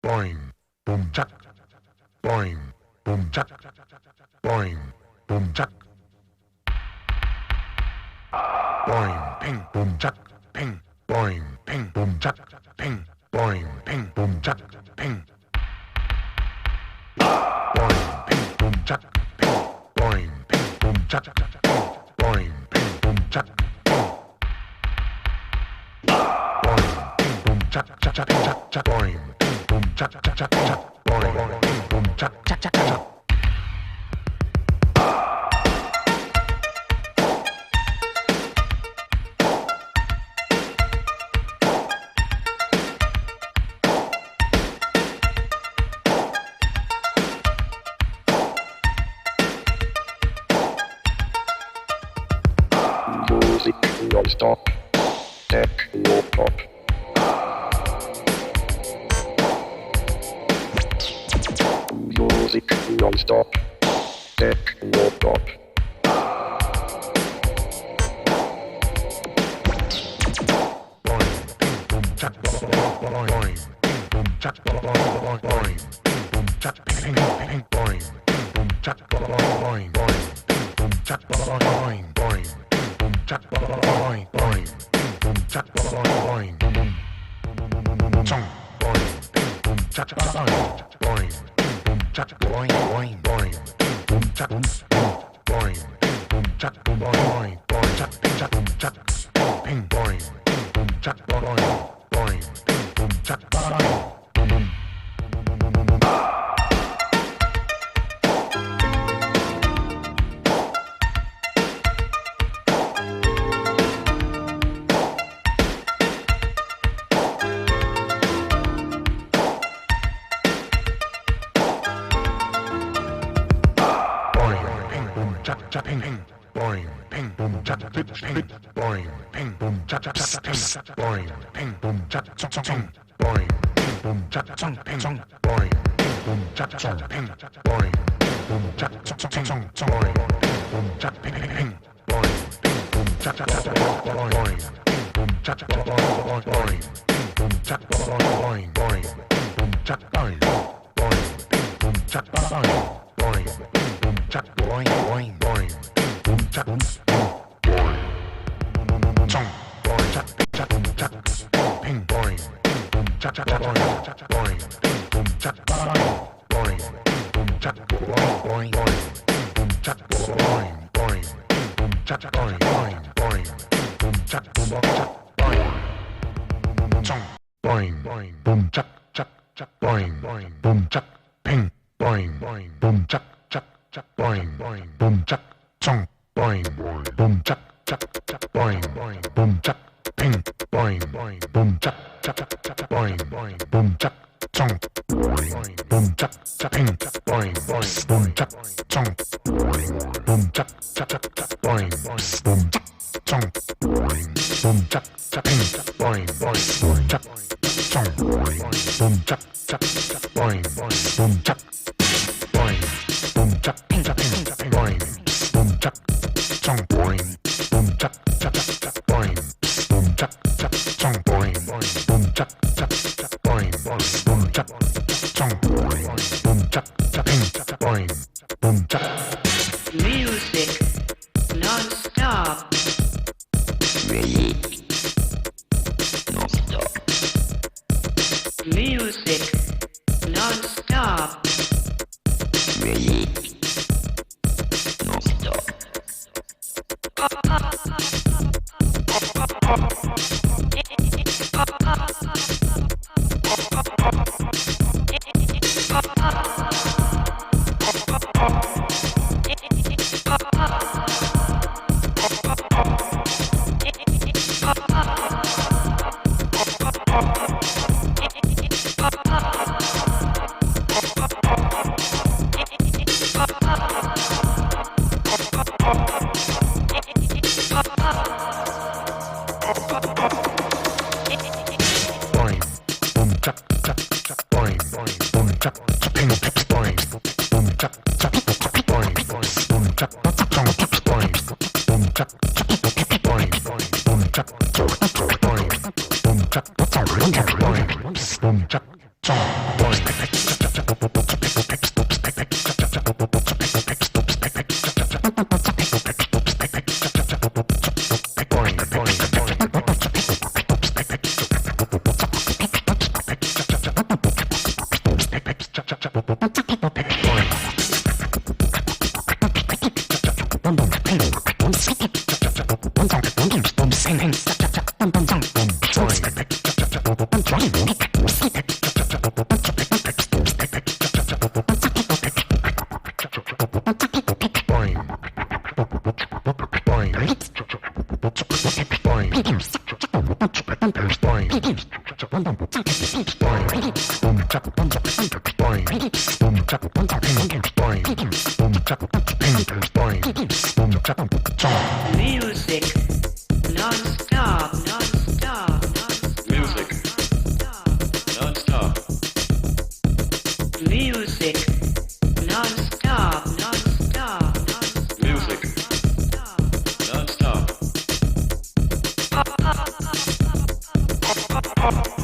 boing, boom chuck, boing, boom chuck, boing, boom chuck, boing, ping, boom chuck, ping, boing, ping, boom chuck, ping, boing, ping, boom chuck, ping, boing, ping, boom chuck, ping, boing, ping, boom chuck, ping, boing, ping, boom chuck, ping, boing, ping, boom chuck, chuck, chuck, chuck, chuck, boing, ping, boom chuck, chuck, chuck, chuck, boing, ping, boom chuck, chuck, chuck, chuck. Music non-stop, techno pop. Music non-stop, techno pop. Boing, ping, boom, chuck, boing, ping, boom, chuck, boing, ping, boom, chuck, ping, ping, boing, ping, boom, chuck, boing, boing, ping, boom, chuck, boing, boing, ping, boom, chuck, boing, boing, ping, boom, chuck, boing, boom, boom, chong, boing, ping, boom, chuck, boing, ping, boom, chuck, boing, boing, boing, ping, boom, chuck, boing, ping, boom, chuck, boing, boing, chuck, chuck, boom, chuck, ping, boing, ping, boom, chuck, boing, boing, ping, boom, chuck, boing, boom, boom. Chuck, chuck, ping, ping, boing, ping, boom, chuck, ping, boing, ping, boom, chuck, chuck, ping, boing, ping, boom, chuck, ping, boing, ping, boom, chuck, ping, boing, ping, boom, chuck, ping, boing, ping, boom, chuck, ping, boing, ping, boom, chuck, ping, ping, boing, ping, boom, chuck, boing, ping, boom, chuck, boing, ping, boom, chuck, boing, boing, ping, boom, chuck, boing, boing, ping, boom, chuck, boing, boing, ping, boom, chuck, boing, boing, boing, ping, boom, chuck, boing, chong, boing, chuck, chuck, chuck, ping, boing, ping, boom, chuck, boing, ping, boom, chuck, boing, ping, boom, chuck, boing, boing, ping, boom, chuck, boing, boing, ping, boom, chuck, boing, boing, boing, ping, boom, chuck, boing, chong, boing, boing, boom, chuck, chuck, chuck, boing, boing, boom, chuck, ping, boing, boing, boom, chuck, chuck, chuck, boing, boing, boom, chuck, chong, boing, boom, chuck, chuck, chuck, boing, boing, boom, chuck, ping, boing, boing, boom, chuck, chuck, chuck, boing, boing, boom, chuck, chong, boing, boom, chuck, chuck, ping, boing, boing, boom, chuck, chong, boom, chuck, chuck, chuck, boing, boom, chuck, chong, boom, chuck, chuck, ping, boing, boing, boom, chuck, chong, boom, chuck, chuck, chuck, boing, boom, chuck, boing, boom, chuck, ping, boing, boom, chuck, chong, boing, boom, chuck, chuck, chuck, boing, boom, chuck, chuck, chong, boing, boom, chuck, chuck, chuck, boing, boom, chuck, chong, boom, chuck, chuck, ping, boing, boom, chuck. Music non-stop. Music non-stop. Music non-stop. Music non-stop. Boing, boom, chuck, chuck, chuck, boing, boom, chuck, ping, boing, boom, chuck, boing, boom, chuck, chong, boing, boom, chuck, boing, boom, chuck, boing, boom, chuck, boing, boom, chuck, chong, boing. Music non-stop, non-stop, Music non-stop. music non-stop, non-stop, Music non-stop. non-stop.